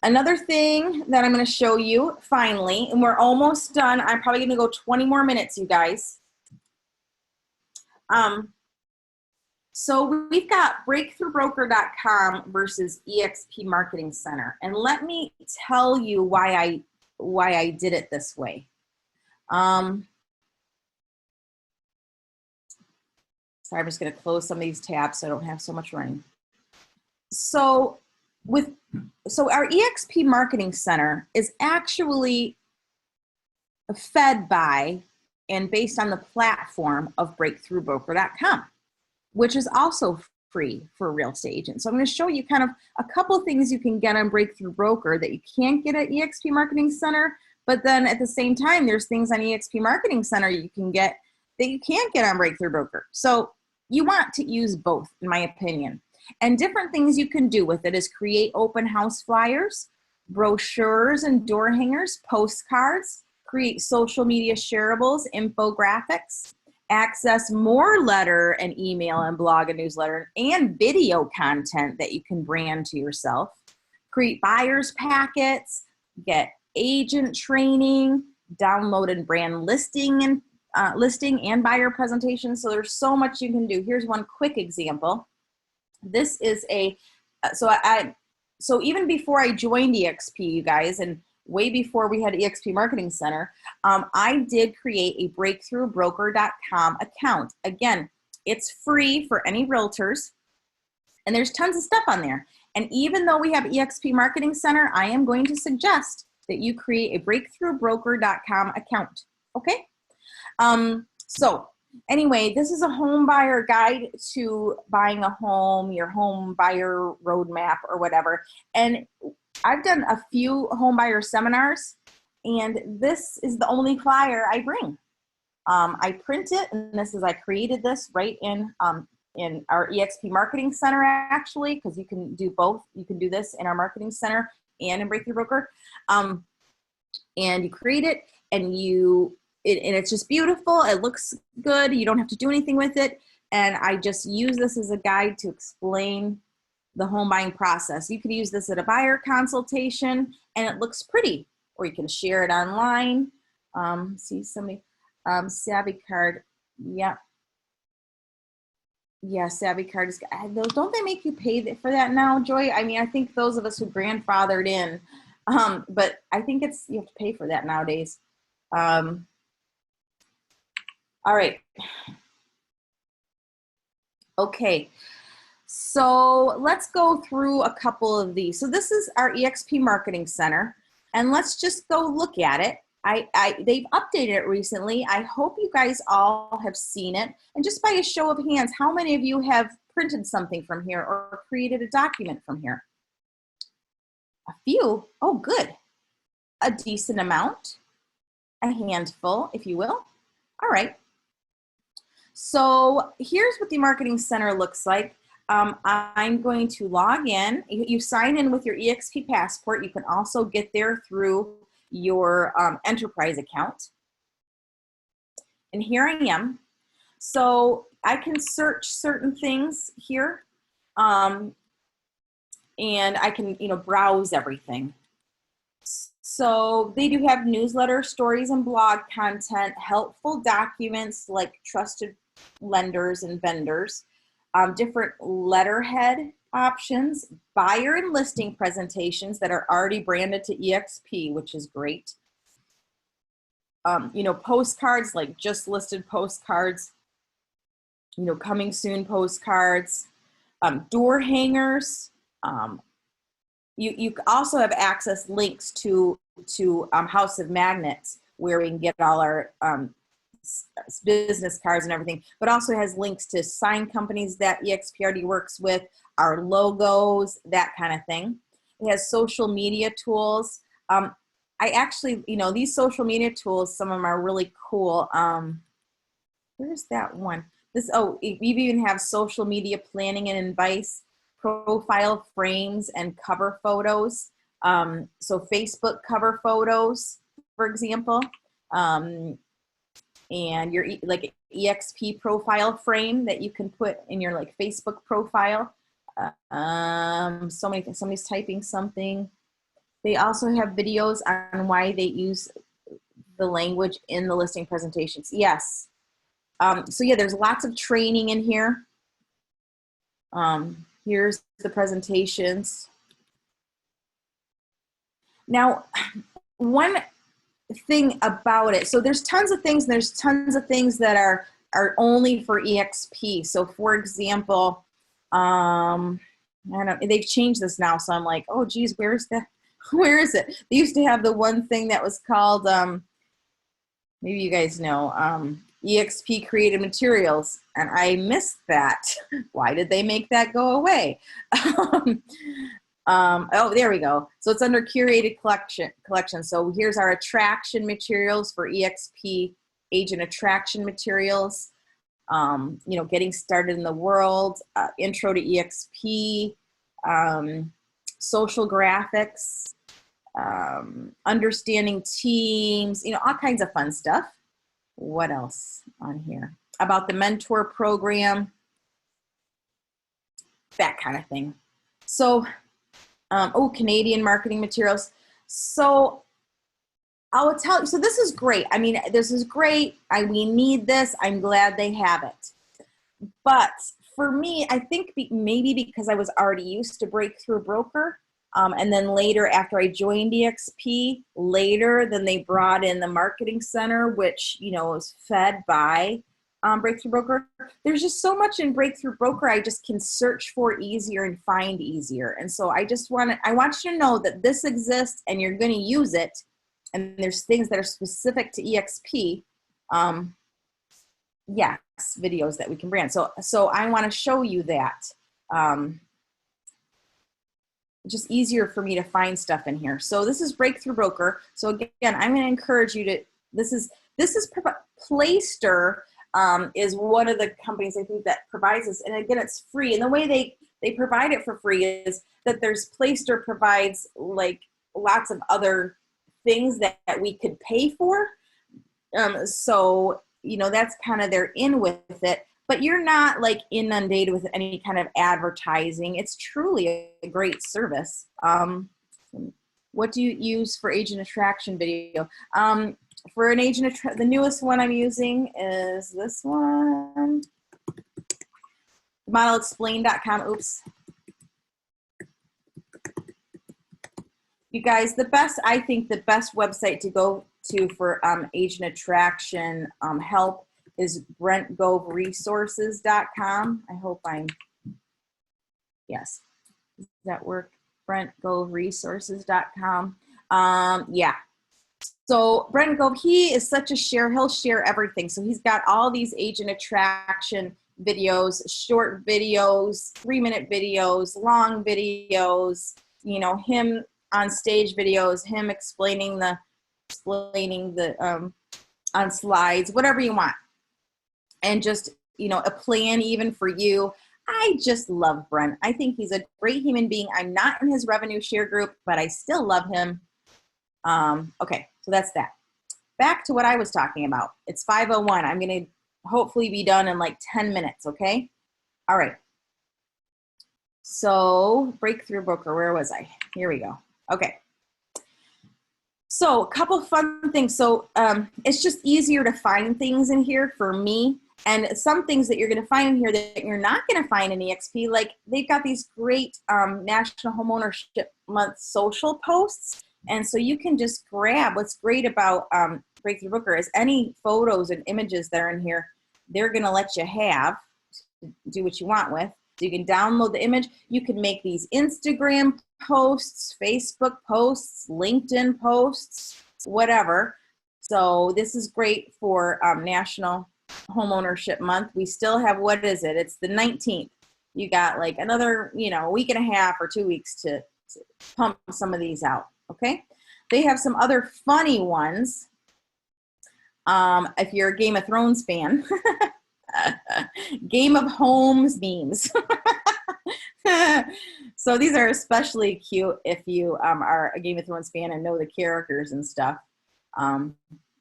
Speaker 1: Another thing that I'm going to show you finally, and we're almost done. I'm probably going to go 20 more minutes, you guys. So we've got breakthroughbroker.com versus Exp Marketing Center. And let me tell you why I did it this way. Sorry, I'm just going to close some of these tabs so I don't have so much running. So our Exp Marketing Center is actually fed by and based on the platform of breakthroughbroker.com, which is also free for real estate agents. So I'm going to show you kind of a couple things you can get on Breakthrough Broker that you can't get at Exp Marketing Center, but then at the same time, there's things on Exp Marketing Center you can get that you can't get on Breakthrough Broker. So you want to use both, in my opinion. And different things you can do with it is create open house flyers, brochures and door hangers, postcards, create social media shareables, infographics, access more letter and email and blog and newsletter and video content that you can brand to yourself, create buyers packets, get agent training, download and brand listing and buyer presentations. So there's so much you can do. Here's one quick example. This is so even before I joined EXP, you guys, and way before we had Exp Marketing Center, I did create a breakthroughbroker.com account. Again, it's free for any realtors, and there's tons of stuff on there. And even though we have Exp Marketing Center, I am going to suggest that you create a breakthroughbroker.com account, okay? So anyway, this is a home buyer guide to buying a home, your home buyer roadmap or whatever. And I've done a few home buyer seminars, and this is the only flyer I bring. I print it, and I created this right in our Exp Marketing Center, actually, because you can do both. You can do this in our Marketing Center and in Breakthrough Broker. And you create it, and it's just beautiful. It looks good. You don't have to do anything with it. And I just use this as a guide to explain the home buying process. You could use this at a buyer consultation, and it looks pretty, or you can share it online. See somebody, Savvy Card, yeah. Yeah, Savvy Card is, don't they make you pay for that now, Joy? I mean, I think those of us who grandfathered in, but I think you have to pay for that nowadays. All right. Okay. So let's go through a couple of these. So this is our Exp Marketing Center, and let's just go look at it. They've updated it recently. I hope you guys all have seen it. And just by a show of hands, how many of you have printed something from here or created a document from here? A few. Oh, good. A decent amount. A handful, if you will. All right. So here's what the Marketing Center looks like. I'm going to log in. You sign in with your EXP passport. You can also get there through your enterprise account. And here I am. So I can search certain things here. And I can, browse everything. So they do have newsletter, stories, and blog content, helpful documents like trusted lenders and vendors, different letterhead options, buyer and listing presentations that are already branded to EXP, which is great. Postcards, like just listed postcards, coming soon postcards, door hangers. You also have access links to House of Magnets, where we can get all our business cards and everything, but also has links to sign companies that EXP already works with, our logos, that kind of thing. It has social media tools. I actually, these social media tools, some of them are really cool. Where's that one? We even have social media planning and advice, profile frames and cover photos. So Facebook cover photos, for example. And your EXP profile frame that you can put in your Facebook profile. Somebody's typing something. They also have videos on why they use the language in the listing presentations. Yes. So yeah, there's lots of training in here. Here's the presentations. Now, one thing about it, so there's tons of things, that are only for EXP. So for example, I don't know, they've changed this now, so I'm like, oh geez, where is it? They used to have the one thing that was called, maybe you guys know, EXP Creative Materials, and I missed that. Why did they make that go away? Oh, there we go. So it's under curated collection. So here's our attraction materials for EXP agent attraction materials. Getting started in the world, intro to EXP, social graphics, understanding teams, all kinds of fun stuff. What else on here? About the mentor program, that kind of thing. So, Canadian marketing materials. So I will tell you, so this is great. I mean, this is great. We need this. I'm glad they have it. But for me, I think maybe because I was already used to Breakthrough Broker, and then later after I joined EXP, then they brought in the Marketing Center, which, is fed by Breakthrough Broker. There's just so much in Breakthrough Broker I just can search for easier and find easier. And so I want you to know that this exists and you're going to use it. And there's things that are specific to EXP. Yes, videos that we can brand. So I want to show you that. just easier for me to find stuff in here. So this is Breakthrough Broker. So again, I'm going to encourage you to, this is Playster is one of the companies I think that provides this. And again, it's free. And the way they provide it for free is that there's Playster provides like lots of other things that we could pay for. So, you know, that's kind of they're in with it, but you're not like inundated with any kind of advertising. It's truly a great service. What do you use for agent attraction video? For an agent, the newest one I'm using is this one, modelexplain.com. Oops. You guys, I think the best website to go to for agent attraction help is BrentGoveResources.com. I hope yes. Does that work? BrentGoveResources.com. Yeah. So Brent Gove, he is such a he'll share everything. So he's got all these agent attraction videos, short videos, 3-minute videos, long videos, you know, him on stage videos, him explaining the on slides, whatever you want. And just, you know, a plan even for you. I just love Brent. I think he's a great human being. I'm not in his revenue share group, but I still love him. Okay, so that's that. Back to what I was talking about. It's 5:01. I'm going to hopefully be done in like 10 minutes, okay? All right. So Breakthrough Broker, where was I? Here we go. Okay. So a couple fun things. So it's just easier to find things in here for me. And some things that you're going to find in here that you're not going to find in EXP, like they've got these great National Homeownership Month social posts. And so you can just grab, what's great about Breakthrough Broker is any photos and images that are in here, they're going to let you have to do what you want with. So you can download the image. You can make these Instagram posts, Facebook posts, LinkedIn posts, whatever. So this is great for National Homeownership Month. We still have, what is it? It's the 19th. You got like another, you know, week and a half or 2 weeks to pump some of these out. Okay. They have some other funny ones. If you're a Game of Thrones fan, Game of Homes memes. So these are especially cute if you are a Game of Thrones fan and know the characters and stuff.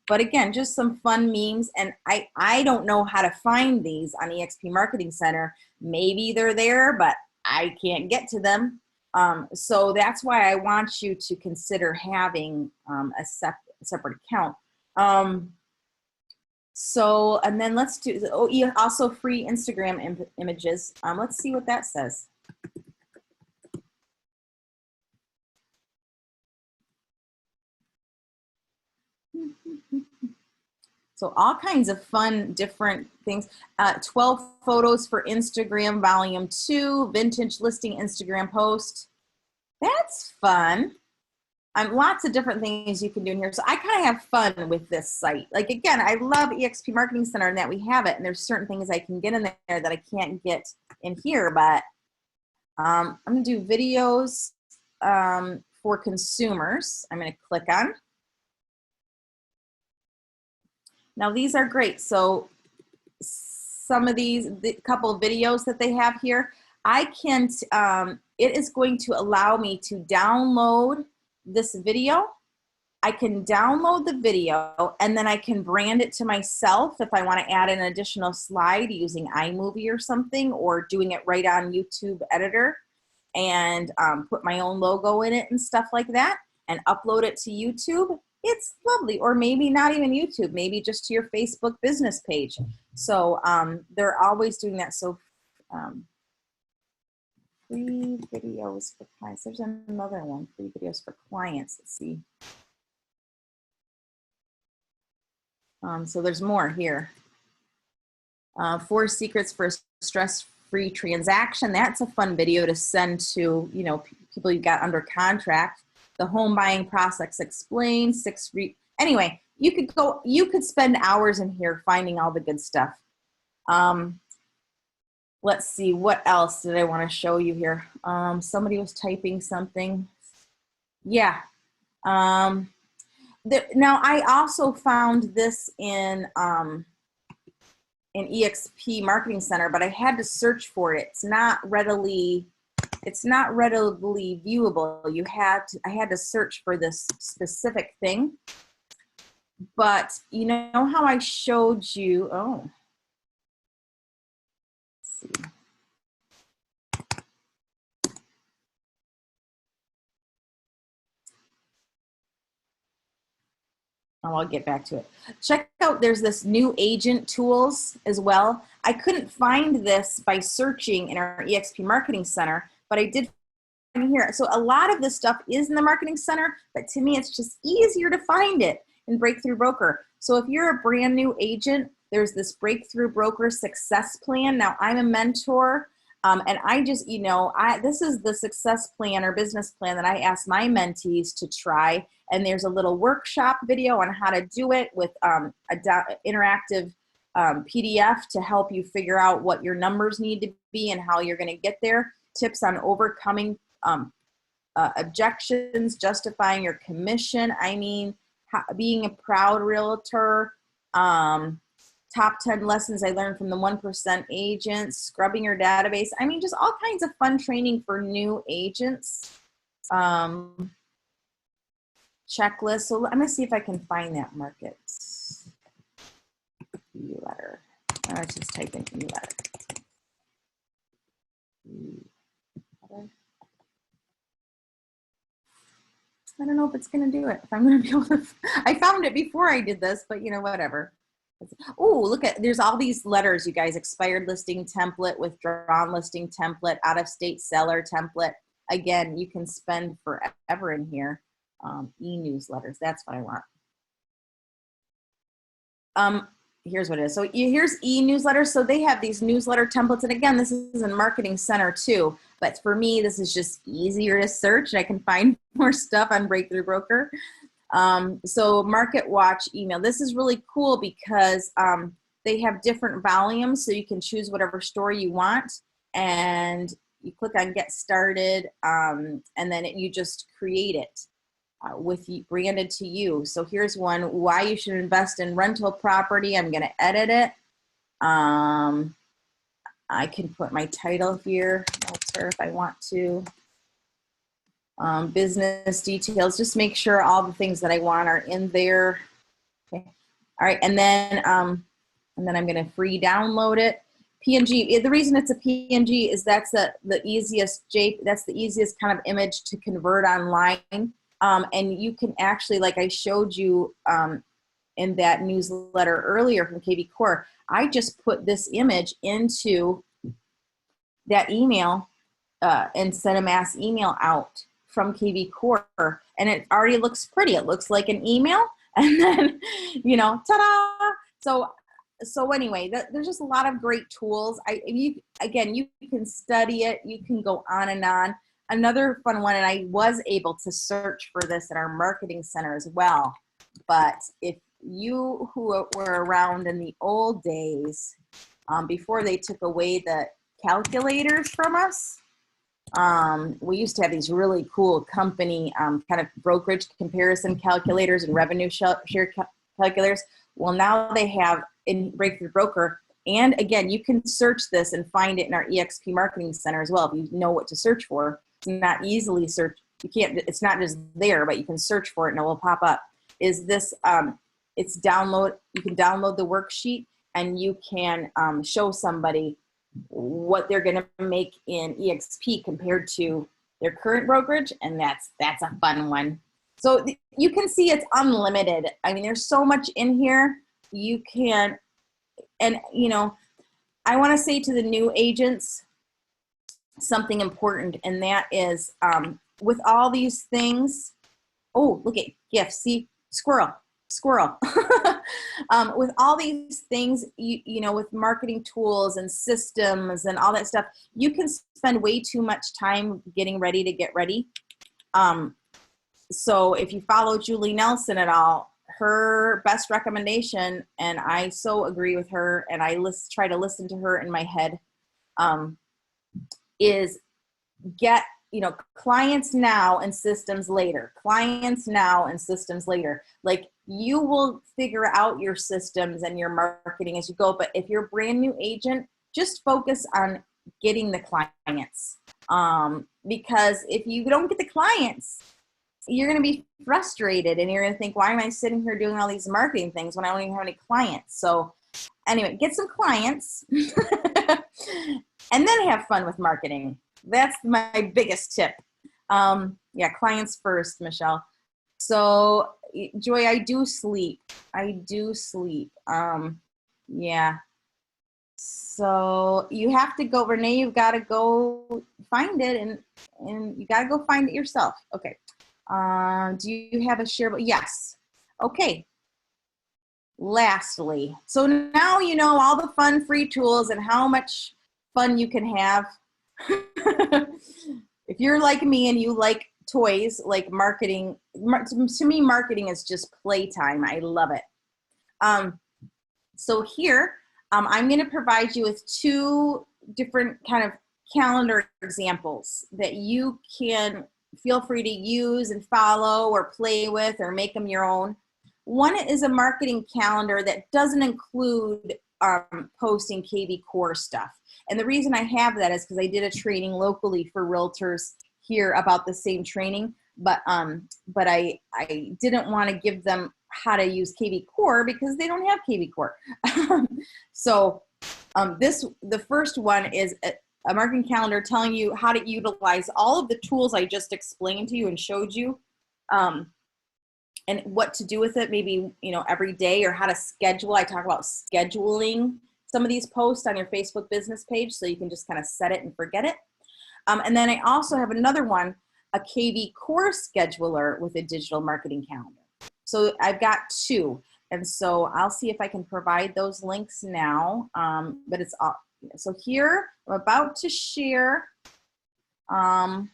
Speaker 1: But again, just some fun memes. And I don't know how to find these on Exp Marketing Center. Maybe they're there, but I can't get to them. So that's why I want you to consider having a separate account. So, and then let's do, also free Instagram images. Let's see what that says. So all kinds of fun, different things. 12 photos for Instagram volume 2, vintage listing Instagram post. That's fun. Lots of different things you can do in here. So I kind of have fun with this site. Like, again, I love Exp Marketing Center and that we have it. And there's certain things I can get in there that I can't get in here. But I'm going to do videos for consumers. I'm going to click on. Now, these are great. So some of these, the couple of videos that they have here, I can, it is going to allow me to download this video. I can download the video and then I can brand it to myself if I want to add an additional slide using iMovie or something, or doing it right on YouTube editor and put my own logo in it and stuff like that and upload it to YouTube. It's lovely. Or maybe not even YouTube, maybe just to your Facebook business page. So they're always doing that. So free videos for clients. There's another one, free videos for clients. Let's see. So there's more here. 4 secrets for a stress-free transaction. That's a fun video to send to, you know, people you got under contract. The home buying process explained. Anyway, you could spend hours in here finding all the good stuff. let's see, what else did I want to show you here? Somebody was typing something. Yeah. Now I also found this in Exp Marketing Center, but I had to search for it. It's not readily viewable. I had to search for this specific thing. But you know how I showed you, let's see. Oh, I'll get back to it. Check out, there's this new agent tools as well. I couldn't find this by searching in our Exp Marketing Center, but I did find it here. So a lot of this stuff is in the Marketing Center, but to me, it's just easier to find it in Breakthrough Broker. So if you're a brand new agent, there's this Breakthrough Broker Success Plan. Now I'm a mentor, and I just, this is the success plan or business plan that I ask my mentees to try. And there's a little workshop video on how to do it with interactive PDF to help you figure out what your numbers need to be and how you're going to get there. Tips on overcoming objections, justifying your commission. Being a proud realtor. Top 10 lessons I learned from the 1% agents. Scrubbing your database. Just all kinds of fun training for new agents. Checklist. So I'm going to see if I can find that market e-letter. Let's just type in e-letter. I don't know if it's going to do it. If I'm going to be able to. I found it before I did this, but whatever. Oh, look there's all these letters, you guys. Expired listing template, withdrawn listing template, out of state seller template. Again, you can spend forever in here. E-newsletters, that's what I want. Here's what it is. So here's e-newsletters. So they have these newsletter templates. And again, this is in Marketing Center too. But for me, this is just easier to search. I can find more stuff on Breakthrough Broker. So Market Watch email. This is really cool because they have different volumes. So you can choose whatever store you want. And you click on Get Started. And then you just create it. Branded to you. So here's one, why you should invest in rental property. I'm going to edit it. I can put my title here, if I want to. Business details, just make sure all the things that I want are in there. Okay. All right. And then I'm going to free download it. PNG, the reason it's a PNG is that's the easiest kind of image to convert online. And you can actually, like I showed you in that newsletter earlier from kvCore, I just put this image into that email and sent a mass email out from kvCore, and it already looks pretty. It looks like an email, and then, ta-da! So anyway, there's just a lot of great tools. You can study it. You can go on and on. Another fun one, and I was able to search for this in our Marketing Center as well, but if you who were around in the old days, before they took away the calculators from us, we used to have these really cool company kind of brokerage comparison calculators and revenue share calculators. Well, now they have in Breakthrough Broker, and again, you can search this and find it in our Exp Marketing Center as well if you know what to search for. It's not easily searched. It's not just there, but you can search for it and it will pop up. Is this, you can download the worksheet and you can show somebody what they're going to make in EXP compared to their current brokerage. And that's a fun one. So you can see it's unlimited. There's so much in here. You can, and I want to say to the new agents, something important, and that is with all these things. Oh, look at gifts. See, squirrel. With all these things, with marketing tools and systems and all that stuff, you can spend way too much time getting ready to get ready. So if you follow Julie Nelson at all, her best recommendation, and I so agree with her, and I try to listen to her in my head, is get, clients now and systems later. Clients now and systems later. Like, you will figure out your systems and your marketing as you go. But if you're a brand new agent, just focus on getting the clients. Because if you don't get the clients, you're going to be frustrated and you're going to think, why am I sitting here doing all these marketing things when I don't even have any clients? So anyway, get some clients and then have fun with marketing. That's my biggest tip. Yeah, clients first, Michelle. So Joy, I do sleep. Yeah. So you have to go, Renee, you've got to go find it and you got to go find it yourself. Okay. Do you have a shareable? Yes. Okay. Lastly, so now you know all the fun free tools and how much fun you can have. If you're like me and you like toys, like marketing, to me, marketing is just playtime. I love it. So here, I'm going to provide you with 2 different kind of calendar examples that you can feel free to use and follow or play with or make them your own. One is a marketing calendar that doesn't include posting kvCore stuff. And the reason I have that is because I did a training locally for realtors here about the same training, but I didn't want to give them how to use kvCore because they don't have kvCore. So the first one is a marketing calendar telling you how to utilize all of the tools I just explained to you and showed you, and what to do with it, maybe, every day, or how to schedule. I talk about scheduling some of these posts on your Facebook business page so you can just kind of set it and forget it. And then I also have another one, a kvCore scheduler with a digital marketing calendar. So I've got 2. And so I'll see if I can provide those links now. But it's all, so here I'm about to share.